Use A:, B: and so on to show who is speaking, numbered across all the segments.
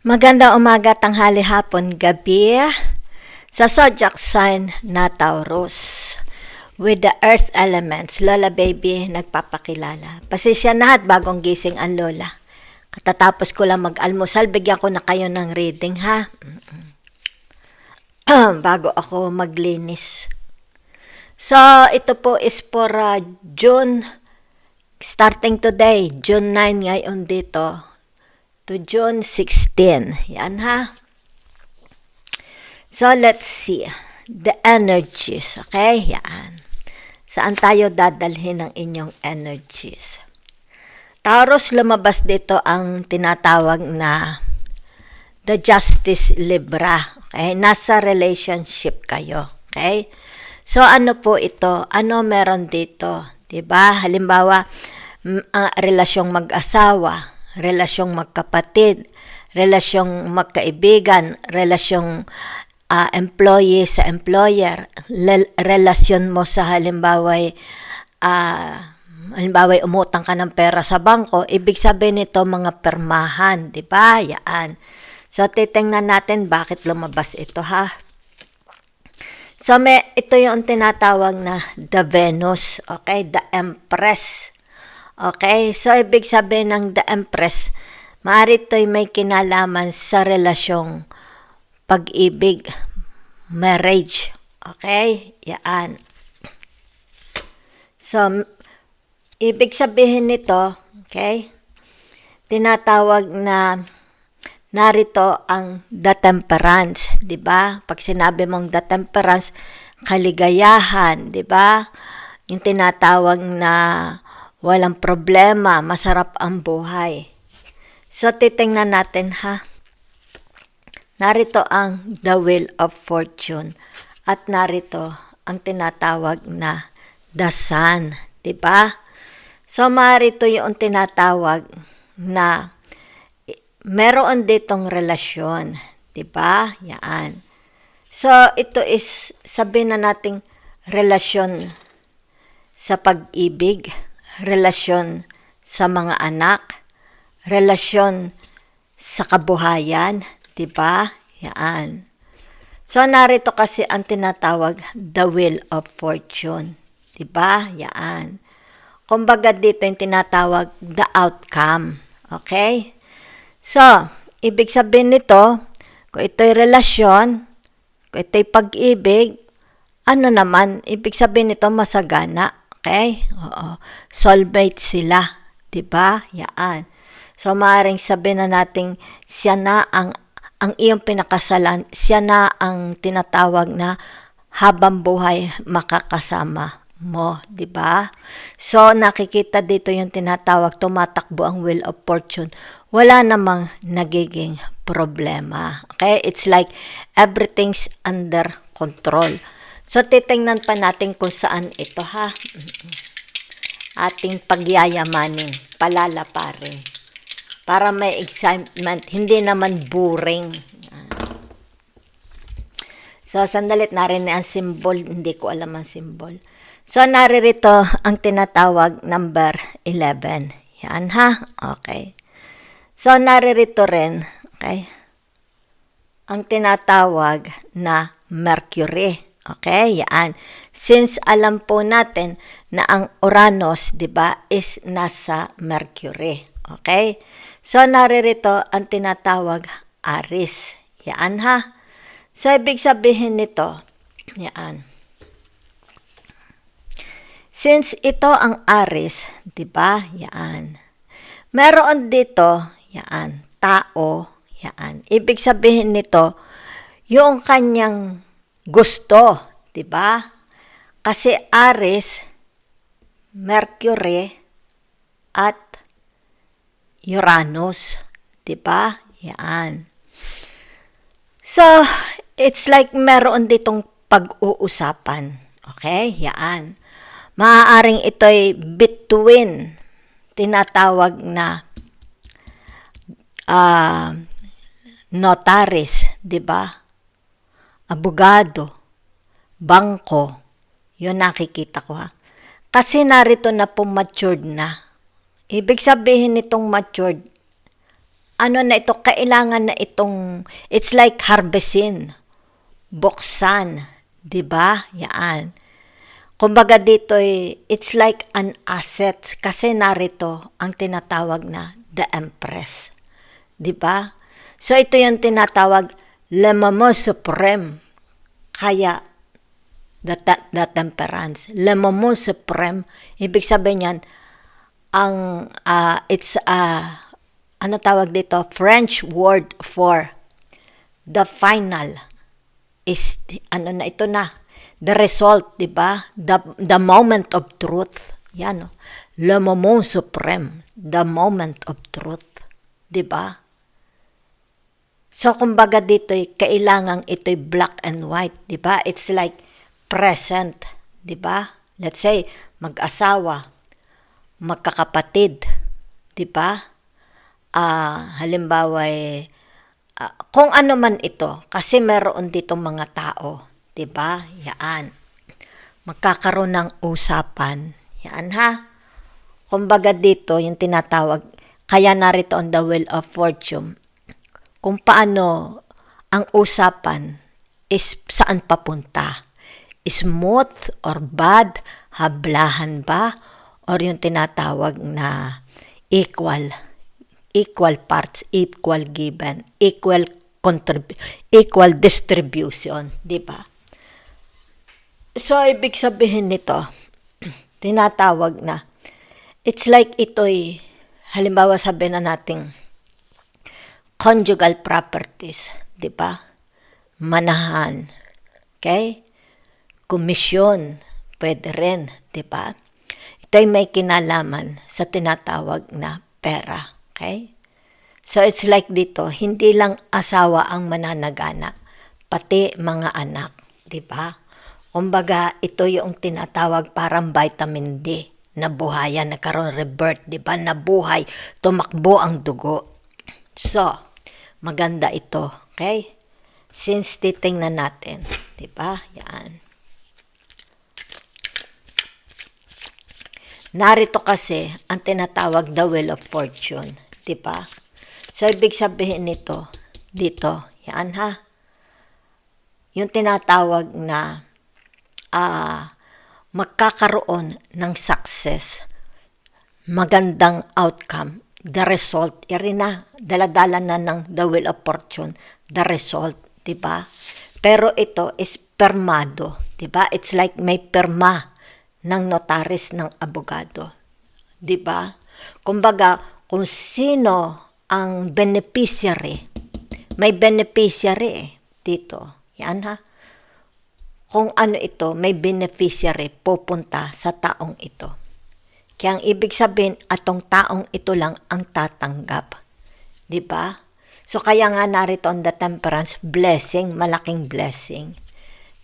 A: Magandang umaga, tanghali, hapon, gabi sa zodiac sign na Taurus. With the earth elements, Lola Baby nagpapakilala. Pasensya na at bagong gising ang Lola. Katatapos ko lang mag-almusal, bigyan ko na kayo ng reading ha. Bago ako maglinis. So, ito po is for June, starting today, June 9 ngayon dito, to June 16. Yan ha. So, let's see. The energies. Okay? Yan. Saan tayo dadalhin ng inyong energies? Taurus, lumabas dito ang tinatawag na the Justice Libra. Okay? Nasa relationship kayo. Okay? So, ano po ito? Ano meron dito? Diba? Halimbawa, relasyong mag-asawa, relasyong magkapatid, relasyong magkaibigan, relasyong employee sa employer, relasyon mo sa halimbawa umutang ka ng pera sa bangko, ibig sabihin nito mga permahan, di ba? Yan. So, titingnan natin bakit lumabas ito ha. So, ito yung tinatawag na the Venus, okay? The Empress. Okay, so ibig sabihin ng the Empress, maaari ito'y may kinalaman sa relasyong pag-ibig, marriage. Okay, yan. So, ibig sabihin nito, okay, tinatawag na narito ang the temperance, di ba? Pag sinabi mong the temperance, kaligayahan, di ba? Yung tinatawag na walang problema, masarap ang buhay. So, titingnan natin ha. Narito ang the wheel of fortune. At narito ang tinatawag na the sun. Diba? So, marito yung tinatawag na meron ditong relasyon. Diba? Yan. So, ito is, sabihin na nating relasyon sa pag-ibig, relasyon sa mga anak, relasyon sa kabuhayan, di ba? Yan. So, narito kasi ang tinatawag the wheel of fortune, di ba? Yan. Kumbaga dito yung tinatawag the outcome, okay? So, ibig sabihin nito, kung ito'y relasyon, kung ito'y pag-ibig, ano naman, ibig sabihin nito masagana. Okay? Oo. Soulmate sila. Diba? Yan. So, maaaring sabihin na natin, siya na ang iyong pinakasalan, siya na ang tinatawag na habang buhay makakasama mo. Diba? So, nakikita dito yung tinatawag, tumatakbo ang wheel of fortune. Wala namang nagiging problema. Okay? It's like everything's under control. So, titingnan pa natin kung saan ito ha. Ating pagyayamanin, palalaparin. Para may excitement, hindi naman boring. So, sandalit narin ang symbol, hindi ko alam ang symbol. So, naririto ang tinatawag number 11. Yan ha, okay. So, naririto rin, okay, ang tinatawag na Mercury. Okay, yan. Since alam po natin na ang Uranus, 'di ba, is nasa Mercury. Okay? So naririto ang tinatawag Aries. Yan ha. So ibig sabihin nito, yan. Since ito ang Aries, 'di ba? Yan. Meron dito, yan, tao, yan. Ibig sabihin nito, yung kanyang gusto, 'di ba? Kasi Aries, Mercury at Uranus, 'di ba? Yan. So, it's like meron ditong pag-uusapan. Okay? Yan. Maaaring ito'y between tinatawag na notaris, 'di ba? Abogado, bangko, yun nakikita ko ha. Kasi narito na po matured na. Ibig sabihin nitong matured, ano na ito, kailangan na itong, it's like harvestin, buksan, di ba? Yan. Kumbaga dito, it's like an asset kasi narito ang tinatawag na the Empress. Di ba? So ito yung tinatawag le moment supreme. Kaya the temperance. Le moment supreme, ibig sabihin yan, it's ano tawag dito? French word for the final is, ano na ito na, the result, di ba? The moment of truth. Yan, le moment supreme, the moment of truth. Di ba? So, kumbaga dito, kailangan ito'y black and white. Di ba? It's like present. Di ba? Let's say, mag-asawa, magkakapatid. Di ba? Halimbawa, kung ano man ito, kasi meron dito mga tao. Diba? Yan. Magkakaroon ng usapan. Yan ha. Kumbaga dito, yung tinatawag, kaya narito on the Wheel of Fortune, kung paano ang usapan is saan papunta. Smooth or bad, hablahan ba, or yung tinatawag na equal parts, equal given, equal distribution, di ba? So, ibig sabihin nito, tinatawag na, it's like ito'y, halimbawa sabihin na nating, conjugal properties, di ba? Manahan, okay? Komisyon, pwede rin, di ba? Ito'y may kinalaman sa tinatawag na pera, okay? So, it's like dito, hindi lang asawa ang mananagana, pati mga anak, di ba? Kumbaga, ito yung tinatawag parang vitamin D, nabuhayan, nagkaroon rebirth, di ba? Nabuhay, tumakbo ang dugo. So, maganda ito, okay? Since titingnan natin, di ba? Yan. Narito kasi ang tinatawag the Wheel of Fortune, di ba? So, ibig sabihin nito, dito, yan ha, yung tinatawag na magkakaroon ng success, magandang outcome, the result, yari na, daladala na ng the Wheel of Fortune, the result, di ba? Pero ito is permado, di ba? It's like may perma ng notaris ng abogado, di ba? Kumbaga, kung sino ang beneficiary, may beneficiary dito, yan ha? Kung ano ito, may beneficiary pupunta sa taong ito. Kaya ang ibig sabihin, atong taong ito lang ang tatanggap. Diba? So kaya nga narito on the temperance, blessing, malaking blessing.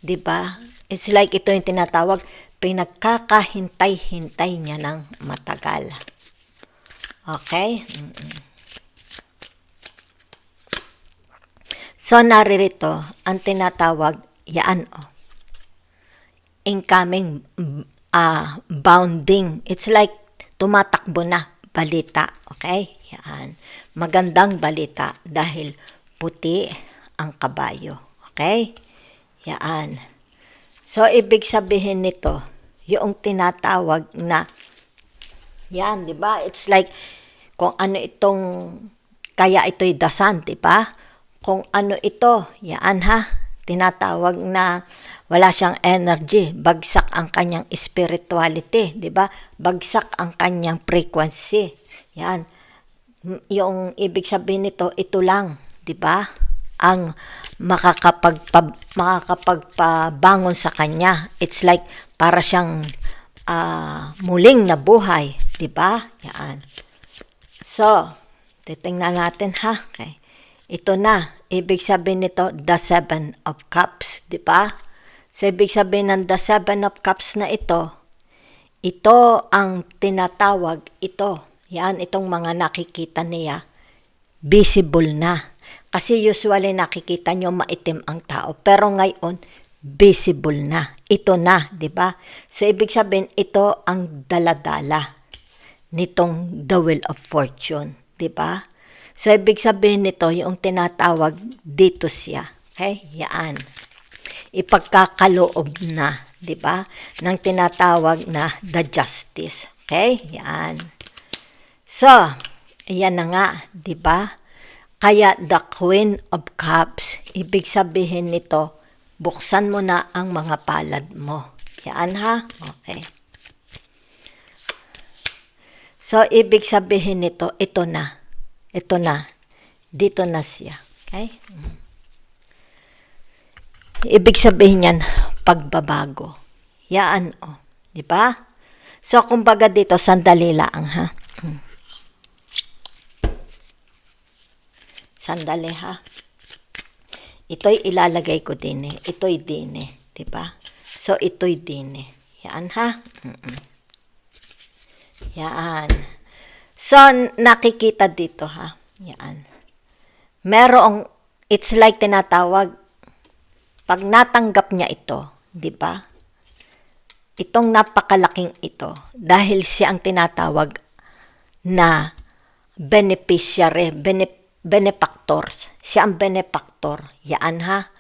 A: Diba? It's like ito yung tinatawag, pinagkakahintay-hintay niya ng matagal. Okay? So naririto, ang tinatawag, yan incoming bounding. It's like tumatakbo na balita. Okay? Yan. Magandang balita dahil puti ang kabayo. Okay? Yan. So, ibig sabihin nito, yung tinatawag na, yan, di ba? It's like, kung ano itong, kaya ito'y dasan, di ba? Kung ano ito, yan ha, tinatawag na, wala siyang energy, bagsak ang kanyang spirituality, di ba? Bagsak ang kanyang frequency. Yan. Yung ibig sabihin nito, ito lang, di ba? Ang makakapagpabangon sa kanya. It's like para siyang muling nabuhay, di ba? Yan. So, titingnan natin ha. Okay. Ito na, ibig sabihin nito, the Seven of Cups, di ba? So, ibig sabihin ng the Seven of Cups na ito ang tinatawag, yan, itong mga nakikita niya, visible na. Kasi usually nakikita nyo maitim ang tao, pero ngayon, visible na. Ito na, di ba? So, ibig sabihin, ito ang daladala nitong the Wheel of Fortune, di ba? So, ibig sabihin nito, yung tinatawag dito siya. Okay? Yan. Ipagkakaloob na, di ba? Ng tinatawag na the justice. Okay? Yan. So, yan na nga, di ba? Kaya the Queen of Cups, ibig sabihin nito, buksan mo na ang mga palad mo. Yan ha? Okay. So, ibig sabihin nito, ito na. Ito na. Dito na siya. Okay? Ibig sabihin yan, pagbabago. Yan, oh. Diba? So, kumbaga dito, sandali lang, ha? Sandali, ha? Ito'y ilalagay ko din, eh. Ito'y din, eh. Diba? So, ito'y din, eh. Yan, ha? Yan. So, nakikita dito, ha? Yan. Merong, it's like tinatawag, pag natanggap niya ito, di ba? Itong napakalaking ito, dahil siya ang tinatawag na beneficiary, benefactors. Siya ang benefactor. Yan ha.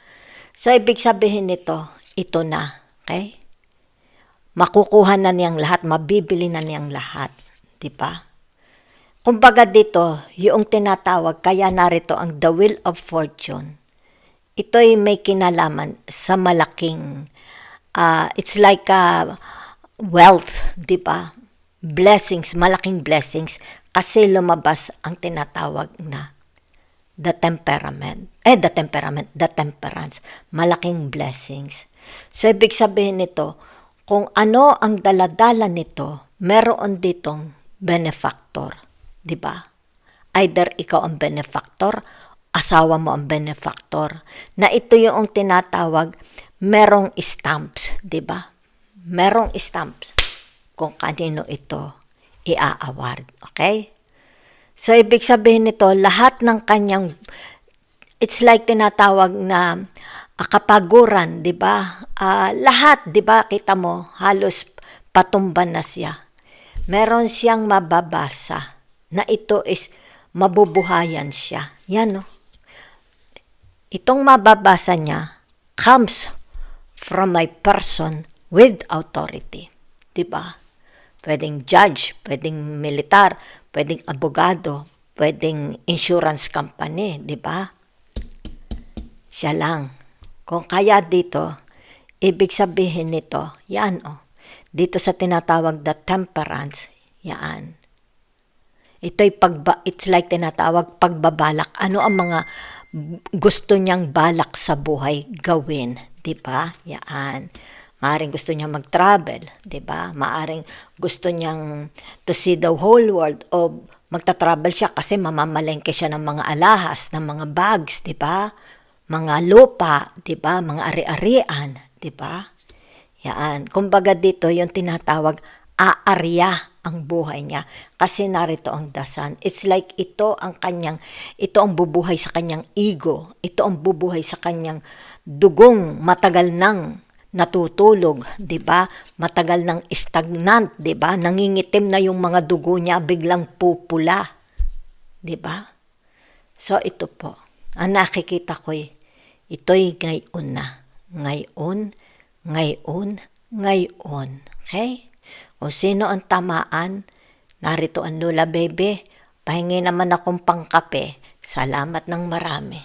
A: So, ibig sabihin nito, ito na. Okay? Makukuha na niyang lahat, mabibili na niyang lahat. Di ba? Kumbaga dito, yung tinatawag, kaya narito ang the wheel of fortune. Ito'y may kinalaman sa malaking, it's like wealth, di ba? Blessings, malaking blessings, kasi lumabas ang tinatawag na the temperance, malaking blessings. So, ibig sabihin nito, kung ano ang daladala nito, meron ditong benefactor, di ba? Either ikaw ang benefactor, asawa mo ang benefactor, na ito yung tinatawag, merong stamps, di ba? Merong stamps kung kanino ito i-award, okay? So, ibig sabihin nito, lahat ng kanyang, it's like tinatawag na kapaguran, di ba? Lahat, di ba, kita mo, halos patumban na siya. Meron siyang mababasa na ito is mabubuhayan siya. Yan, no? Itong mababasa niya comes from my person with authority. Diba? Pwedeng judge, pwedeng militar, pwedeng abogado, pwedeng insurance company. Diba? Siya lang. Kung kaya dito, ibig sabihin nito, yan oh. Dito sa tinatawag the temperance, yan. It's like tinatawag pagbabalak. Ano ang mga gusto niyang balak sa buhay gawin, 'di ba? Yan. Maaring gusto niyang mag-travel, 'di ba? Maaring gusto niyang to see the whole world o magta-travel siya kasi mamamalengke siya ng mga alahas, ng mga bags, 'di ba? Mga lupa, 'di ba? Mga ari-arian, 'di ba? Yan. Kumbaga dito yung tinatawag aarya ang buhay niya kasi narito ang dasan. It's like ito ang bubuhay sa kanyang ego. Ito ang bubuhay sa kanyang dugong matagal nang natutulog, 'di ba? Matagal nang stagnant, 'di ba? Nangingitim na yung mga dugo niya, biglang pupula. 'Di ba? So ito po. Ang nakikita ko ito'y ngayon na. Ngayon. Okay? O sino ang tamaan? Narito ang Lola Bebe. Pahingi naman akong pangkape. Salamat ng marami.